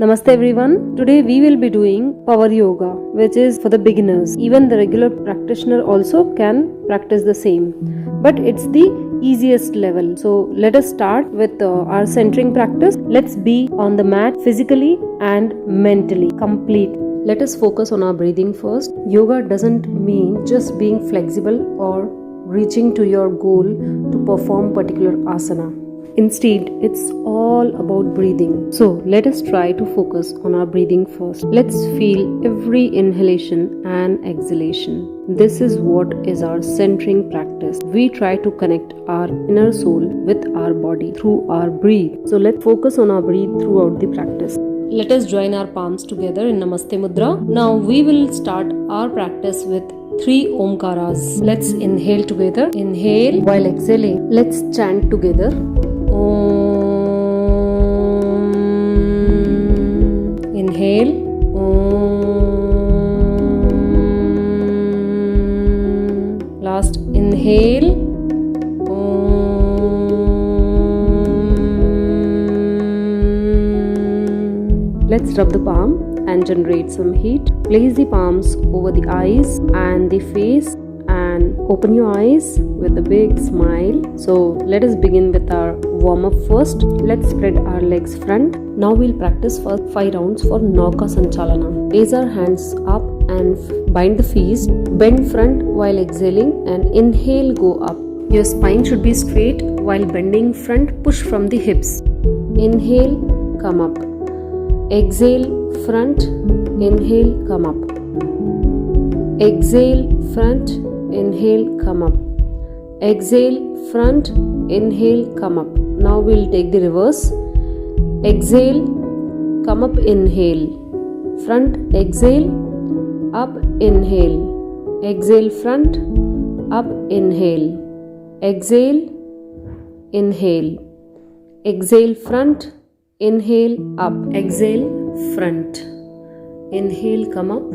Namaste everyone. Today we will be doing power yoga, which is for the beginners. Even the regular practitioner also can practice the same, but it's the easiest level. So let us start with our centering practice. Let's be on the mat physically and mentally complete. Let us focus on our breathing first. Yoga doesn't mean just being flexible or reaching to your goal to perform particular asana. Instead, it's all about breathing. So let us try to focus on our breathing first. Let's feel every inhalation and exhalation. This is what is our centering practice. We try to connect our inner soul with our body through our breath. So let's focus on our breath throughout the practice. Let us join our palms together in Namaste Mudra. Now we will start our practice with 3 Omkaras. Let's inhale together. Inhale while exhaling. Let's chant together. Om. Inhale. Om. Last inhale. Om. Let's rub the palm and generate some heat. Place the palms over the eyes and the face and open your eyes with a big smile. So let us begin with our warm up first. Let's spread our legs front. Now we'll practice for 5 rounds for Nauka Sanchalana. Raise our hands up and bind the feet. Bend front while exhaling and inhale, go up. Your spine should be straight while bending front. Push from the hips. Inhale, come up. Exhale, front. Inhale, come up. Exhale, front. Inhale, come up. Exhale, front. Inhale, come up. Now we'll take the reverse. Exhale, come up, inhale. Front, exhale, up, inhale. Exhale, front, up, inhale. Exhale, inhale. Exhale, front. Inhale, up. Exhale, front. Inhale, come up.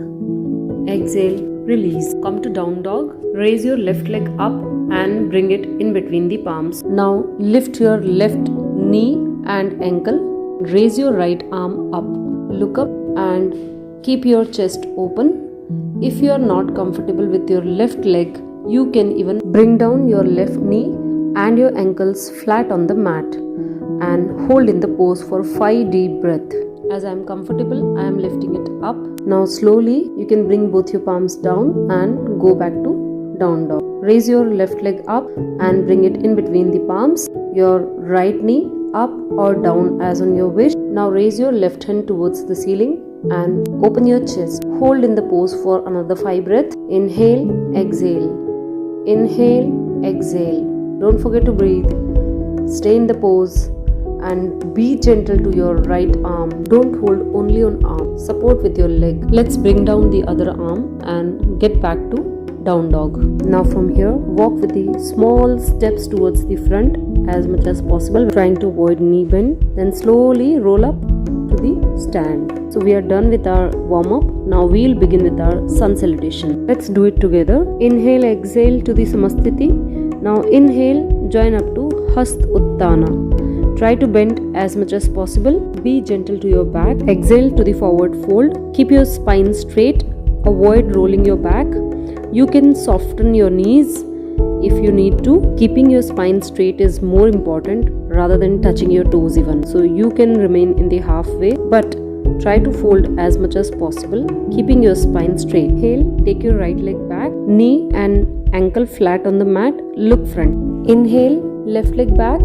Exhale, release. Come to down dog. Raise your left leg up and bring it in between the palms. Now lift your left knee and ankle. Raise your right arm up. Look up and keep your chest open. If you are not comfortable with your left leg, you can even bring down your left knee and your ankles flat on the mat and hold in the pose for 5 deep breaths. As I am comfortable, I am lifting it up. Now slowly you can bring both your palms down and go back to down dog. Raise your left leg up and bring it in between the palms. Your right knee up or down as on your wish. Now raise your left hand towards the ceiling and open your chest. Hold in the pose for another 5 breaths. Inhale, exhale. Inhale, exhale. Don't forget to breathe. Stay in the pose. And be gentle to your right arm. Don't hold only on arm. Support with your leg. Let's bring down the other arm and get back to down dog. Now from here, walk with the small steps towards the front as much as possible, trying to avoid knee bend. Then slowly roll up to the stand. So we are done with our warm up. Now we'll begin with our sun salutation. Let's do it together. Inhale, exhale to the Samasthiti. Now inhale, join up to Hast Uttana. Try to bend as much as possible. Be gentle to your back. Exhale to the forward fold. Keep your spine straight. Avoid rolling your back. You can soften your knees if you need to. Keeping your spine straight is more important rather than touching your toes even. So you can remain in the halfway, but try to fold as much as possible, keeping your spine straight. Inhale, take your right leg back. Knee and ankle flat on the mat. Look front. Inhale, left leg back.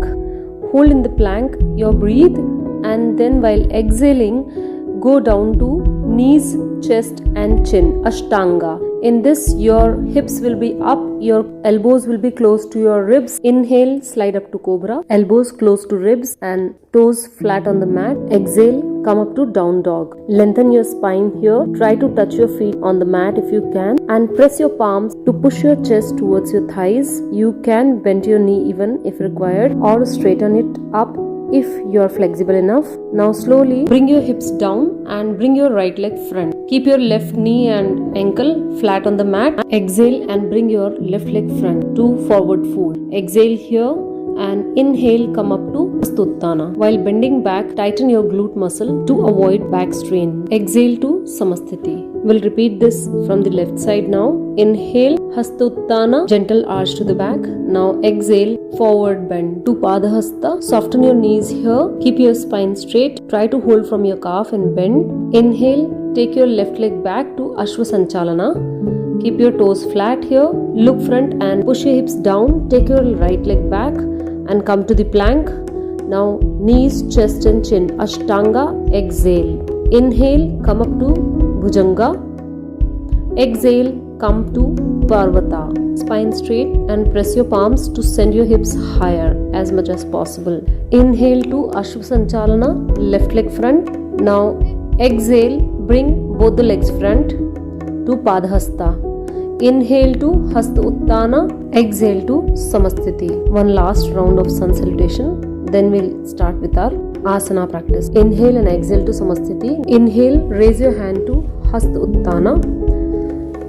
Hold in the plank your breathe, and then while exhaling, go down to knees, chest and chin, Ashtanga. In this, your hips will be up, your elbows will be close to your ribs. Inhale, slide up to Cobra, elbows close to ribs and toes flat on the mat. Exhale, come up to down dog. Lengthen your spine here. Try to touch your feet on the mat if you can, and press your palms to push your chest towards your thighs. You can bend your knee even if required, or straighten it up if you are flexible enough. Now slowly bring your hips down and bring your right leg front. Keep your left knee and ankle flat on the mat. Exhale and bring your left leg front to forward fold. Exhale here and inhale, come up to Hastuttana. While bending back, tighten your glute muscle to avoid back strain. Exhale to Samasthiti. We'll repeat this from the left side now. Inhale, Hastuttana, gentle arch to the back. Now exhale, forward bend to Padahasta. Soften your knees here. Keep your spine straight. Try to hold from your calf and bend. Inhale, take your left leg back to Ashwasanchalana. Keep your toes flat here. Look front and push your hips down. Take your right leg back and come to the plank. Now knees, chest and chin. Ashtanga. Exhale. Inhale, come up to Bhujanga. Exhale, come to Parvata. Spine straight and press your palms to send your hips higher as much as possible. Inhale to Ashwasanchalana, left leg front. Now exhale, bring both the legs front to Padahasta. Inhale to Hasta Uttana, exhale to Samasthiti. One last round of sun salutation, then we'll start with our asana practice. Inhale and exhale to Samasthiti. Inhale, raise your hand to Hasta Uttana.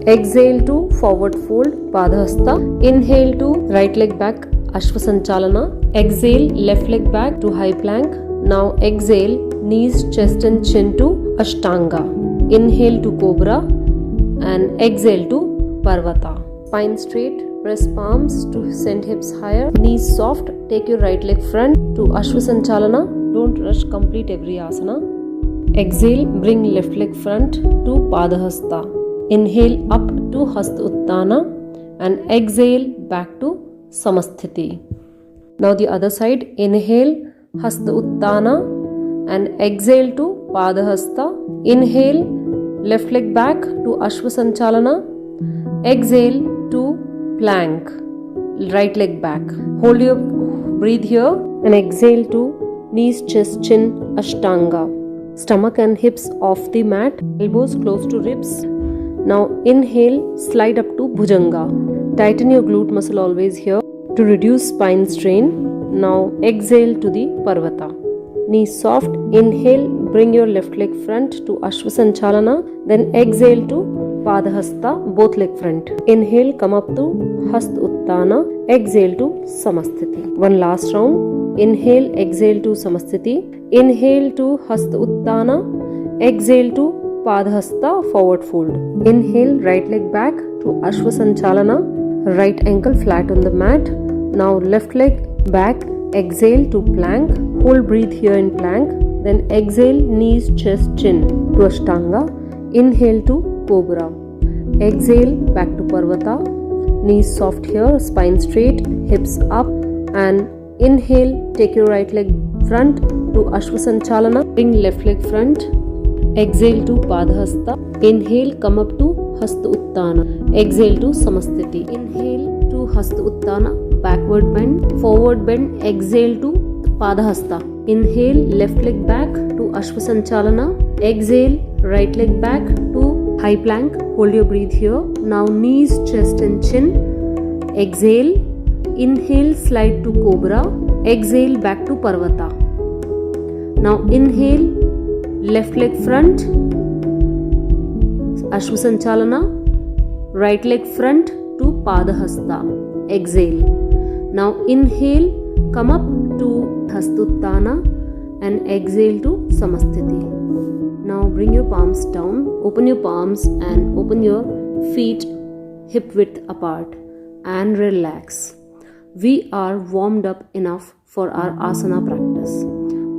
Exhale to forward fold, Padahasta. Inhale to right leg back, Ashwasanchalana. Exhale, left leg back to high plank. Now exhale, knees, chest and chin to Ashtanga. Inhale to Cobra and exhale to Parvata. Spine straight, press palms to send hips higher. Knees soft, take your right leg front to Ashwasanchalana. Don't rush, complete every asana. Exhale, bring left leg front to Padahasta. Inhale up to Hasta Uttana and exhale back to Samasthiti. Now the other side. Inhale, Hasta Uttana and exhale to Padahasta. Inhale, left leg back to Ashwasanchalana. Exhale to plank, right leg back. Hold your breathe here and exhale to knees, chest, chin, Ashtanga. Stomach and hips off the mat, elbows close to ribs. Now inhale, slide up to Bhujanga. Tighten your glute muscle always here to reduce spine strain. Now exhale to the Parvata. Knees soft. Inhale, bring your left leg front to Ashwasanchalana. Then exhale to Padahasta, both leg front. Inhale, come up to Hasta Uttana. Exhale to Samasthiti. One last round. Inhale, exhale to Samasthiti. Inhale to Hasta Uttana. Exhale to Padahasta, forward fold. Inhale, right leg back to Ashwasanchalana. Right ankle flat on the mat. Now left leg back. Exhale to plank. Hold breathe here in plank. Then exhale, knees, chest, chin to Ashtanga. Inhale to Cobra. Exhale back to Parvata. Knees soft here, spine straight, hips up. And inhale, take your right leg front to Ashwasanchalana. Bring left leg front. Exhale to Padahasta. Inhale, come up to Hasta Uttana. Exhale to Samasthiti. Inhale to Hasta Uttana. Backward bend, forward bend. Exhale to Padahasta. Inhale, left leg back to Ashwasanchalana. Exhale, right leg back to high plank. Hold your breath here. Now knees, chest and chin. Exhale. Inhale, slide to Cobra. Exhale, back to Parvata. Now inhale, left leg front, Ashwasanchalana. Right leg front to Padahasta. Exhale. Now inhale, come up to Hasta Uttana and exhale to Samasthiti. Now bring your palms down, open your palms and open your feet hip width apart and relax. We are warmed up enough for our asana practice.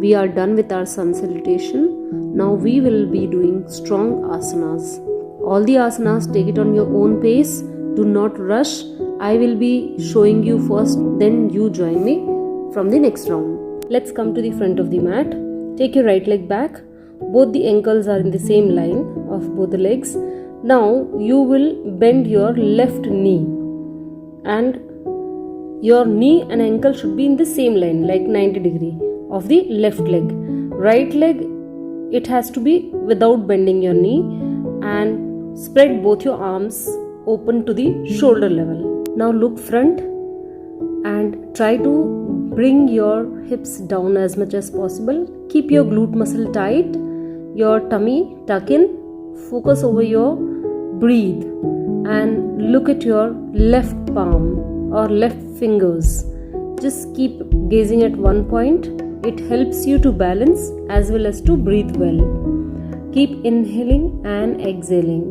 We are done with our sun salutation. Now we will be doing strong asanas. All the asanas, take it on your own pace. Do not rush. I will be showing you first, then you join me from the next round. Let's come to the front of the mat. Take your right leg back. Both the ankles are in the same line of both the legs. Now you will bend your left knee and your knee and ankle should be in the same line, like 90 degree of the left leg. Right leg, it has to be without bending your knee, and spread both your arms open to the shoulder level. Now look front and try to bring your hips down as much as possible. Keep your glute muscle tight, your tummy tuck in, focus over your breathe and look at your left palm or left fingers. just keep gazing at one point. It helps you to balance as well as to breathe well. Keep inhaling and exhaling.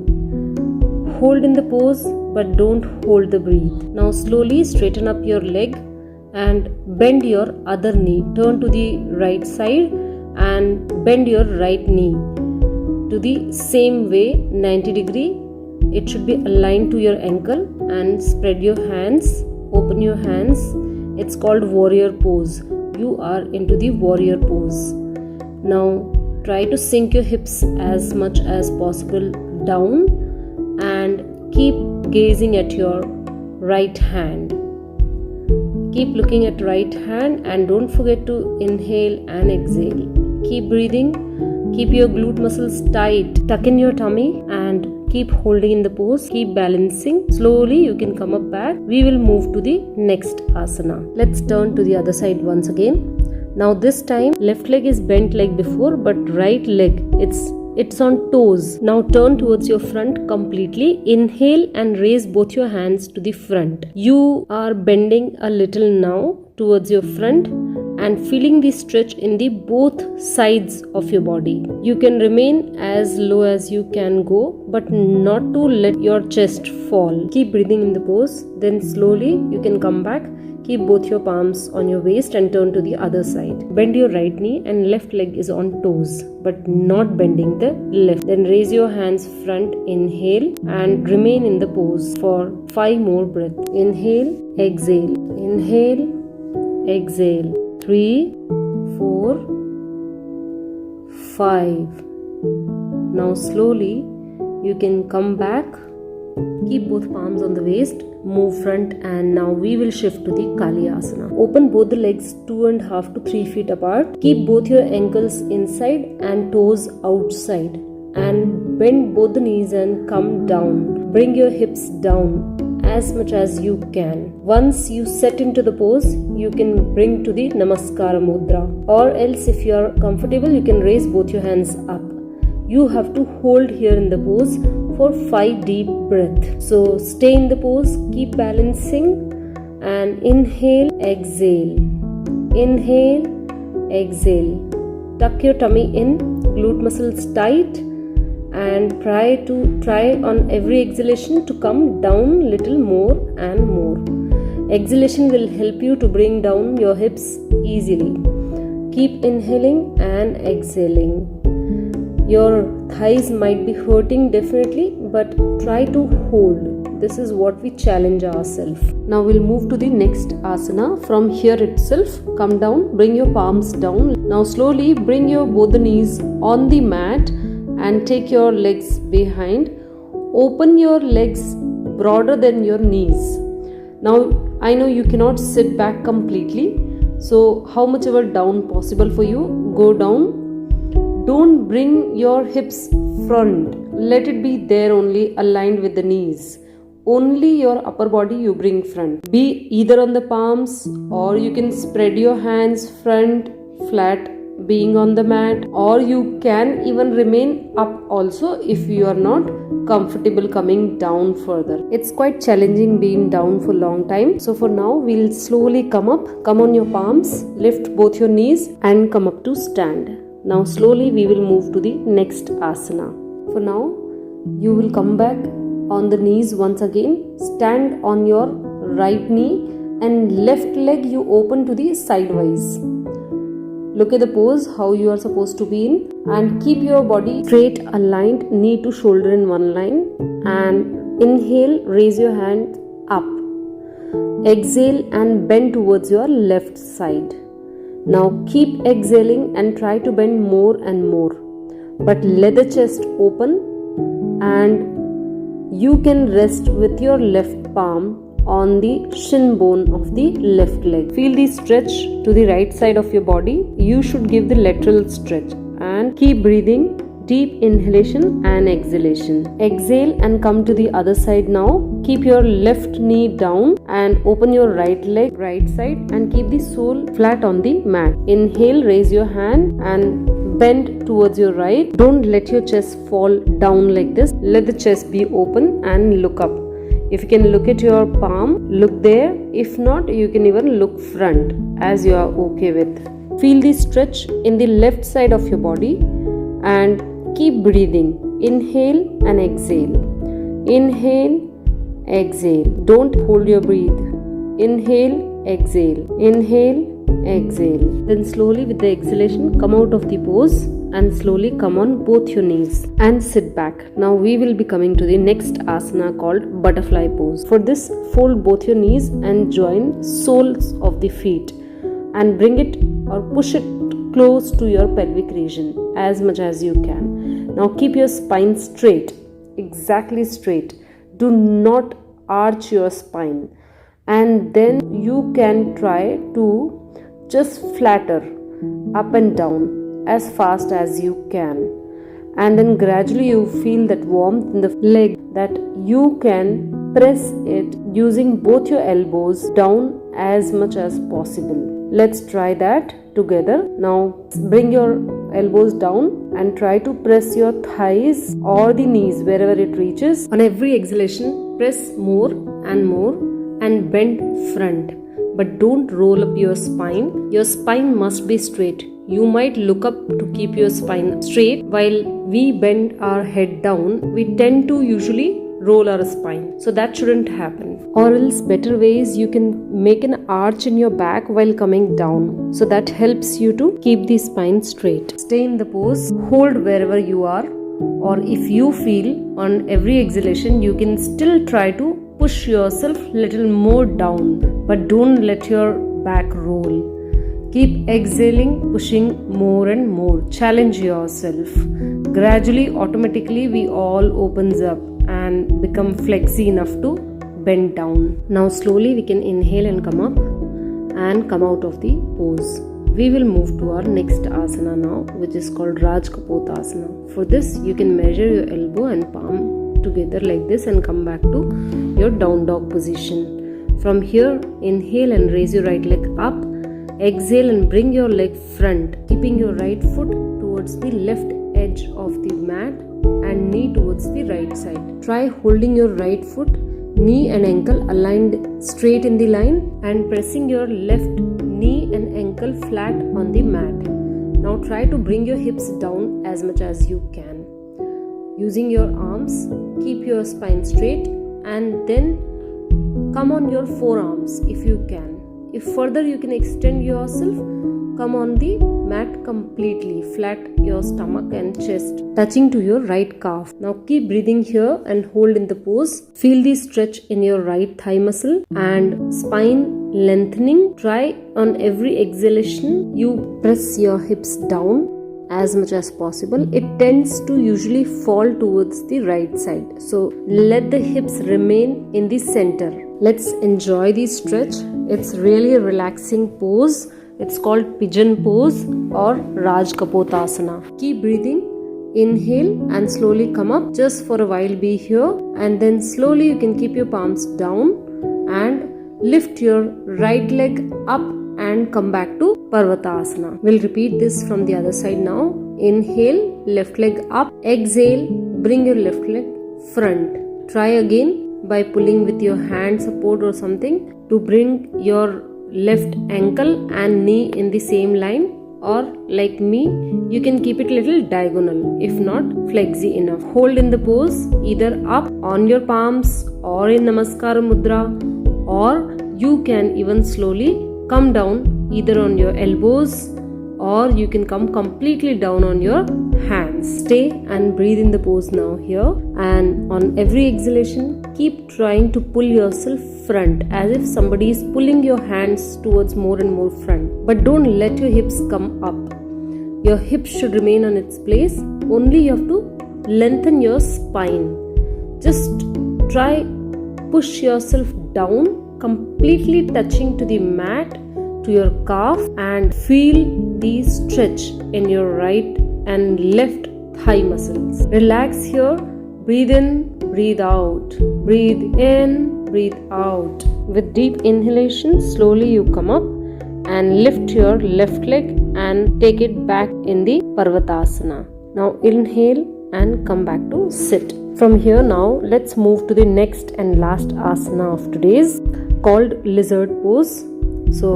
Hold in the pose but don't hold the breath. Now slowly straighten up your leg and bend your other knee. Turn to the right side and bend your right knee to the same way, 90 degree. It should be aligned to your ankle, and spread your hands, open your hands. It's called warrior pose. You are into the warrior pose. Now try to sink your hips as much as possible down and keep gazing at your right hand. Keep looking at right hand and don't forget to inhale and exhale. Keep breathing. Keep your glute muscles tight. Tuck in your tummy and keep holding in the pose. Keep balancing. Slowly you can come up back. We will move to the next asana. Let's turn to the other side once again. Now this time left leg is bent like before, but right leg it's on toes. Now turn towards your front completely. Inhale and raise both your hands to the front. You are bending a little now towards your front and feeling the stretch in the both sides of your body. You can remain as low as you can go, but not to let your chest fall. Keep breathing in the pose. Then slowly you can come back. Keep both your palms on your waist and turn to the other side. Bend your right knee and left leg is on toes, but not bending the left. Then raise your hands front, inhale and remain in the pose for 5 more breaths. Inhale, exhale, inhale, exhale. 3, 4, 5. Now slowly you can come back. Keep both palms on the waist, move front, and now we will shift to the Kalyasana. Open both the legs 2.5 to 3 feet apart. Keep both your ankles inside and toes outside, and bend both the knees and come down. Bring your hips down as much as you can. Once you set into the pose, you can bring to the Namaskara Mudra, or else if you are comfortable, you can raise both your hands up. You have to hold here in the pose for 5 deep breaths. So stay in the pose, keep balancing, and inhale, exhale. Inhale, exhale. Tuck your tummy in, glute muscles tight, and try on every exhalation to come down little more and more. Exhalation will help you to bring down your hips easily. Keep inhaling and exhaling. Your thighs might be hurting definitely, but try to hold. This is what we challenge ourselves. Now we'll move to the next asana. From here itself, come down, bring your palms down. Now slowly bring your both the knees on the mat and take your legs behind. Open your legs broader than your knees. Now I know you cannot sit back completely, so how much ever down possible for you, go down. Don't bring your hips front. Let it be there only, aligned with the knees. Only your upper body you bring front. Be either on the palms, or you can spread your hands front flat being on the mat, or you can even remain up also if you are not comfortable coming down further. It's quite challenging being down for long time. So for now we'll slowly come up. Come on your palms, lift both your knees and come up to stand. Now slowly we will move to the next asana. For now you will come back on the knees once again. Stand on your right knee and left leg you open to the sidewise. Look at the pose how you are supposed to be in, and keep your body straight, aligned, knee to shoulder in one line, and inhale, raise your hand up. Exhale and bend towards your left side. Now keep exhaling and try to bend more and more, but let the chest open, and you can rest with your left palm on the shin bone of the left leg. Feel the stretch to the right side of your body. You should give the lateral stretch and keep breathing. Deep inhalation and exhalation. Exhale and come to the other side now. Keep your left knee down and open your right leg right side and keep the sole flat on the mat. Inhale, raise your hand and bend towards your right. Don't let your chest fall down like this. Let the chest be open and look up. If you can look at your palm, look there. If not, you can even look front as you are okay with. Feel the stretch in the left side of your body and keep breathing. Inhale and exhale. Inhale, exhale. Don't hold your breath. Inhale, exhale. Inhale, exhale. Then slowly with the exhalation, come out of the pose and slowly come on both your knees and sit back. Now we will be coming to the next asana called butterfly pose. For this, fold both your knees and join soles of the feet and bring it or push it close to your pelvic region as much as you can. Now keep your spine straight, exactly straight. Do not arch your spine, and then you can try to just flatter up and down as fast as you can, and then gradually you feel that warmth in the leg that you can press it using both your elbows down as much as possible. Let's try that together. Now bring your elbows down and try to press your thighs or the knees wherever it reaches. On every exhalation, press more and bend front, but don't roll up your spine. Your spine must be straight. You might look up to keep your spine straight. While we bend our head down, we tend to usually roll our spine. So that shouldn't happen. Or else better way is you can make an arch in your back while coming down. So that helps you to keep the spine straight. Stay in the pose. Hold wherever you are. Or if you feel on every exhalation, you can still try to push yourself little more down. But don't let your back roll. Keep exhaling, pushing more and more. Challenge yourself. Gradually, automatically, we all opens up and become flexy enough to bend down. Now slowly we can inhale and come up and come out of the pose. We will move to our next asana now, which is called Raj Kapotasana. For this, you can measure your elbow and palm together like this and come back to your down dog position. From here, inhale and raise your right leg up. Exhale and bring your leg front, keeping your right foot towards the left edge of the mat and knee towards the right side. Try holding your right foot, knee and ankle aligned straight in the line and pressing your left knee and ankle flat on the mat. Now try to bring your hips down as much as you can. Using your arms, keep your spine straight and then come on your forearms if you can. If further you can extend yourself, come on the mat completely, flat your stomach and chest, touching to your right calf. Now keep breathing here and hold in the pose. Feel the stretch in your right thigh muscle and spine lengthening. Try on every exhalation, you press your hips down as much as possible. It tends to usually fall towards the right side. So let the hips remain in the center. Let's enjoy the stretch. It's really a relaxing pose. It's called pigeon pose or Raj Kapotasana. Keep breathing. Inhale and slowly come up. Just for a while be here and then slowly you can keep your palms down and lift your right leg up and come back to Parvatasana. We'll repeat this from the other side now. Inhale, left leg up. Exhale, bring your left leg front. Try again by pulling with your hand support or something to bring your left ankle and knee in the same line, or like me, you can keep it little diagonal, if not flexy enough. Hold in the pose either up on your palms or in Namaskara Mudra, or you can even slowly come down either on your elbows or you can come completely down on your hands. Stay and breathe in the pose now here, and on every exhalation keep trying to pull yourself front as if somebody is pulling your hands towards more and more front, but don't let your hips come up. Your hips should remain on its place. Only you have to lengthen your spine. Just try push yourself down, completely touching to the mat, to your calf, and feel the stretch in your right and left thigh muscles. Relax here. Breathe in, breathe out. Breathe in, breathe out. With deep inhalation, slowly you come up and lift your left leg and take it back in the Parvatasana. Now inhale and come back to sit. From here now, let's move to the next and last asana of today's, called lizard pose. So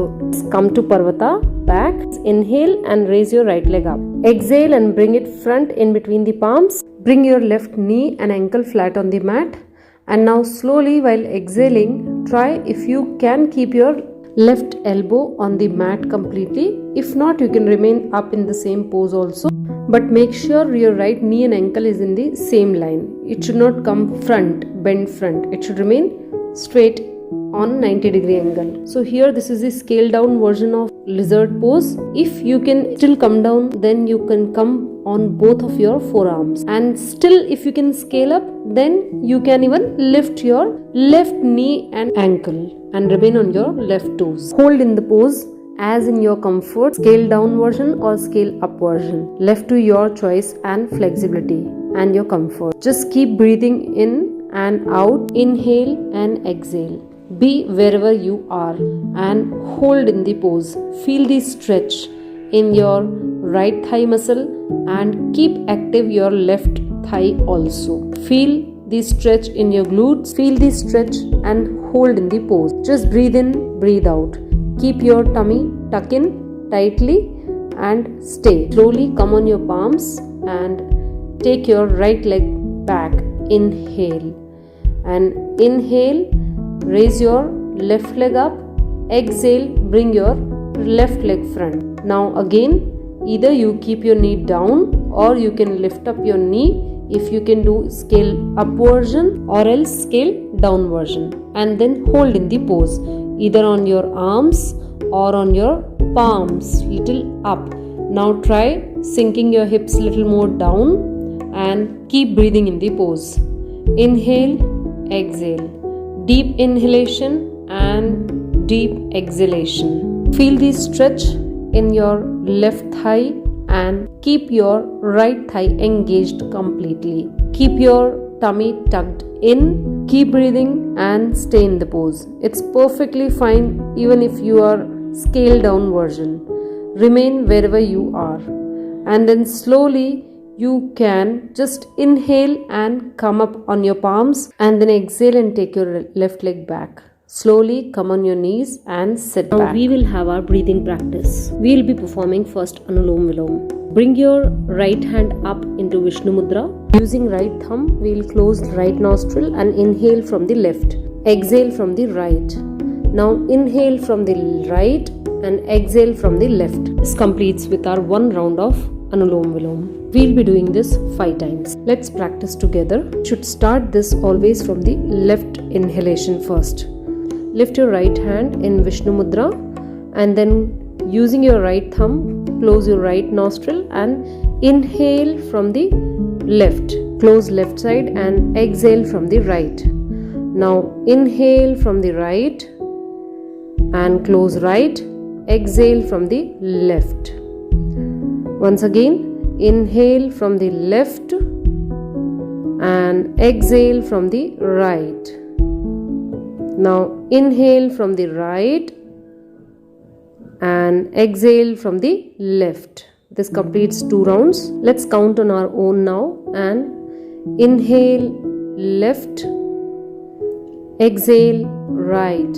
come to Parvata, back, inhale and raise your right leg up. Exhale and bring it front in between the palms. Bring your left knee and ankle flat on the mat. And now slowly while exhaling, try if you can keep your left elbow on the mat completely. If not, you can remain up in the same pose also. But make sure your right knee and ankle is in the same line. It should not come front, bend front. It should remain straight on 90-degree angle. So here this is the scaled down version of lizard pose. If you can still come down, then you can come on both of your forearms. And still if you can scale up, then you can even lift your left knee and ankle and remain on your left toes. Hold in the pose as in your comfort, scale down version or scale up version, left to your choice and flexibility and your comfort. Just keep breathing in and out, inhale and exhale. Be wherever you are and hold in the pose. Feel the stretch in your right thigh muscle and keep active your left thigh also. Feel the stretch in your glutes, feel the stretch and hold in the pose. Just breathe in, breathe out. Keep your tummy tuck in tightly and stay. Slowly come on your palms and take your right leg back. Inhale and inhale, raise your left leg up. Exhale, bring your left leg front. Now again, either you keep your knee down or you can lift up your knee. If you can do scale up version or else scale down version, and then hold in the pose either on your arms or on your palms little up. Now try sinking your hips little more down and keep breathing in the pose. Inhale, exhale, deep inhalation and deep exhalation. Feel the stretch in your left thigh and keep your right thigh engaged completely. Keep your tummy tucked in. Keep breathing and stay in the pose. It's perfectly fine even if you are scale down version. Remain wherever you are. And then slowly you can just inhale and come up on your palms and then exhale and take your left leg back. Slowly come on your knees and sit back. Now we will have our breathing practice. We will be performing first Anulom Vilom. Bring your right hand up into Vishnu Mudra. Using right thumb, we will close right nostril and inhale from the left. Exhale from the right. Now inhale from the right and exhale from the left. This completes with our one round of Anulom Vilom. We'll be doing this 5 times. Let's practice together. Should start this always from the left inhalation first. Lift your right hand in Vishnu Mudra and then using your right thumb, close your right nostril and inhale from the left. Close left side and exhale from the right. Now inhale from the right and close right. Exhale from the left. Once again, inhale from the left and exhale from the right. Now inhale from the right and exhale from the left. This completes 2 rounds. Let's count on our own now and inhale left, exhale right,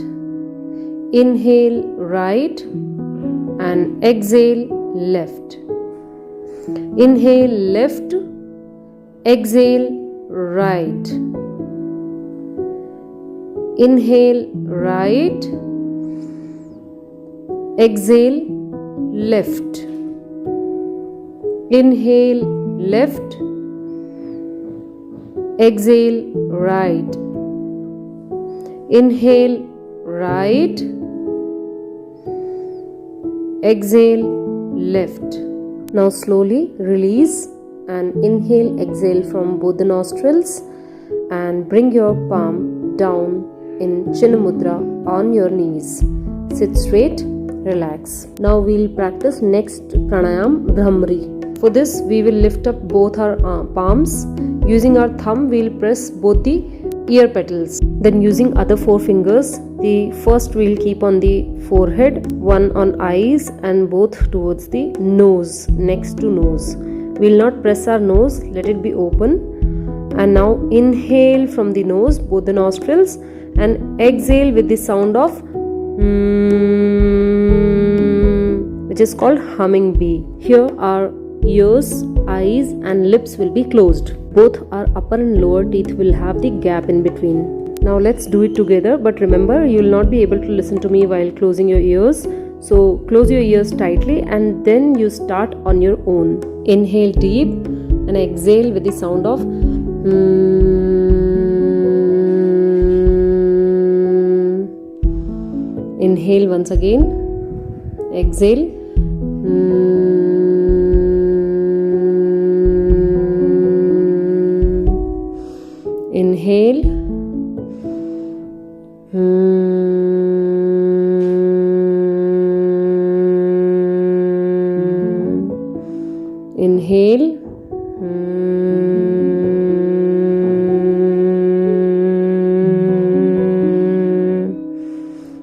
inhale right and exhale left. Inhale left, exhale right. Inhale right, exhale left. Inhale left, exhale right. Inhale right, exhale left. Now slowly release and inhale, exhale from both the nostrils and bring your palm down in Chin Mudra on your knees. Sit straight, relax. Now we'll practice next pranayam, Bhramari. For this we will lift up both our palms. Using our thumb we'll press both the ear petals. Then using other 4 fingers, the first we'll keep on the forehead, one on eyes and both towards the nose, next to nose. We'll not press our nose, let it be open. And now inhale from the nose, both the nostrils, and exhale with the sound of which is called humming bee. Here our ears, eyes and lips will be closed. Both our upper and lower teeth will have the gap in between. Now let's do it together, but remember you will not be able to listen to me while closing your ears. So close your ears tightly and then you start on your own. Inhale deep and exhale with the sound of Inhale once again, exhale. Inhale. Inhale.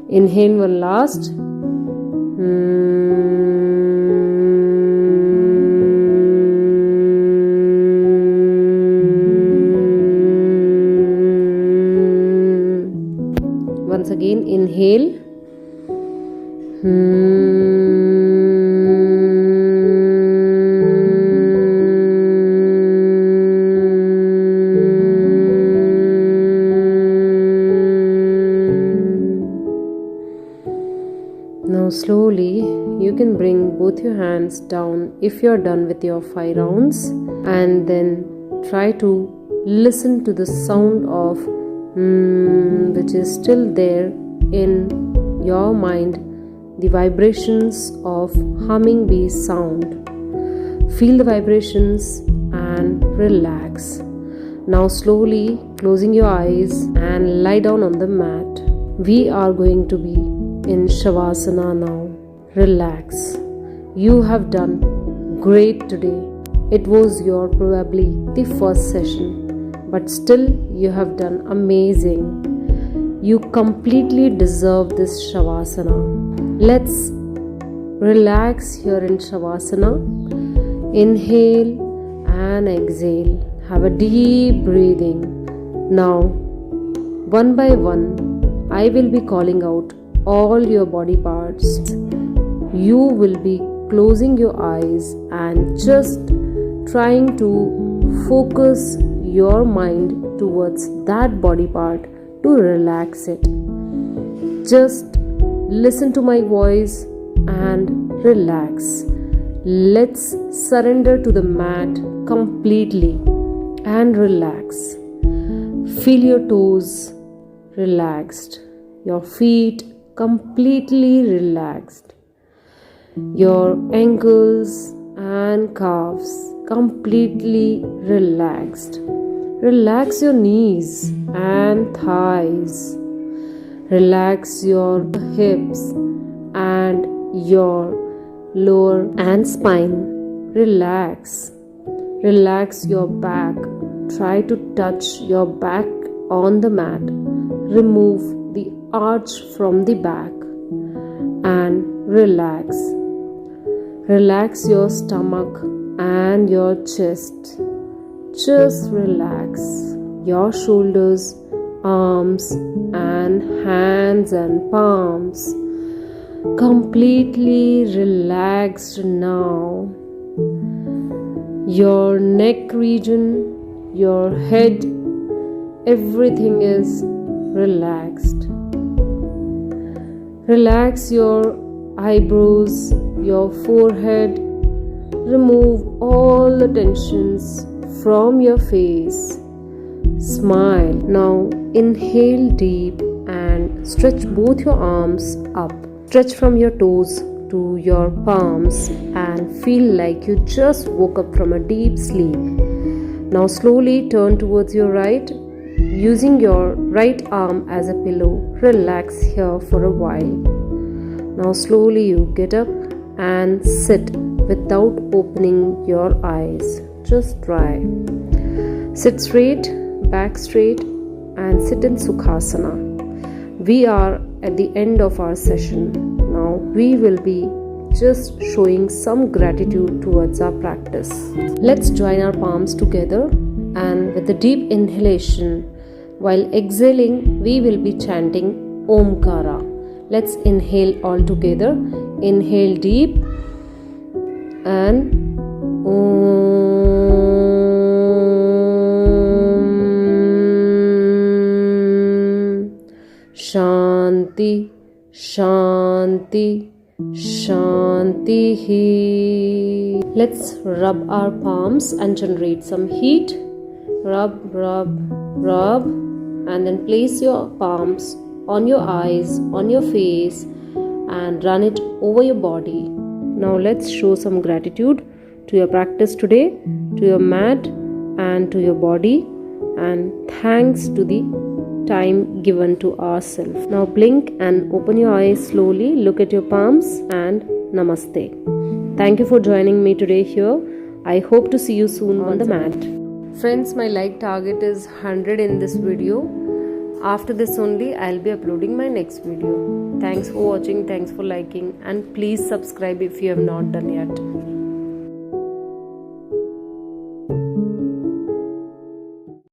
Inhale one last. Once again, inhale. Now slowly you can bring both your hands down if you're done with your 5 rounds, and then try to listen to the sound of which is still there in your mind, the vibrations of humming bee sound. Feel the vibrations and relax. Now slowly closing your eyes and lie down on the mat. We are going to be in Shavasana now. Relax. You have done great today. It was your probably the first session, but still you have done amazing. You completely deserve this Shavasana. Let's relax here in Shavasana. Inhale and exhale. Have a deep breathing. Now, one by one, I will be calling out all your body parts. You will be closing your eyes and just trying to focus your mind towards that body part to relax it. Just listen to my voice and relax. Let's surrender to the mat completely and relax. Feel your toes relaxed, your feet completely relaxed, your ankles and calves completely relaxed. Relax your knees and thighs. Relax your hips and your lower and spine. Relax. Relax your back. Try to touch your back on the mat. Remove the arch from the back and relax. Relax your stomach and your chest. Just relax your shoulders, arms and hands and palms. Completely relaxed now. Your neck region, your head, everything is relaxed. Relax your eyebrows, your forehead. Remove all the tensions from your face. Smile. Now inhale deep and stretch both your arms up. Stretch from your toes to your palms and feel like you just woke up from a deep sleep. Now slowly turn towards your right, using your right arm as a pillow. Relax here for a while. Now slowly you get up and sit without opening your eyes. Just try. Sit straight, back straight and sit in Sukhasana. We are at the end of our session. Now we will be just showing some gratitude towards our practice. Let's join our palms together and with the deep inhalation. While exhaling, we will be chanting Omkara. Let's inhale all together. Inhale deep and Shanti, Shanti, Shanti. Let's rub our palms and generate some heat. Rub, rub, rub, and then place your palms on your eyes, on your face, and run it over your body. Now let's show some gratitude to your practice today, to your mat, and to your body, and thanks to the time given to ourselves. Now blink and open your eyes slowly, look at your palms, and namaste. Thank you for joining me today here. I hope to see you soon on the mat. Friends, my like target is 100 in this video. After this only I'll be uploading my next video. Thanks for watching, thanks for liking, and please subscribe if you have not done yet.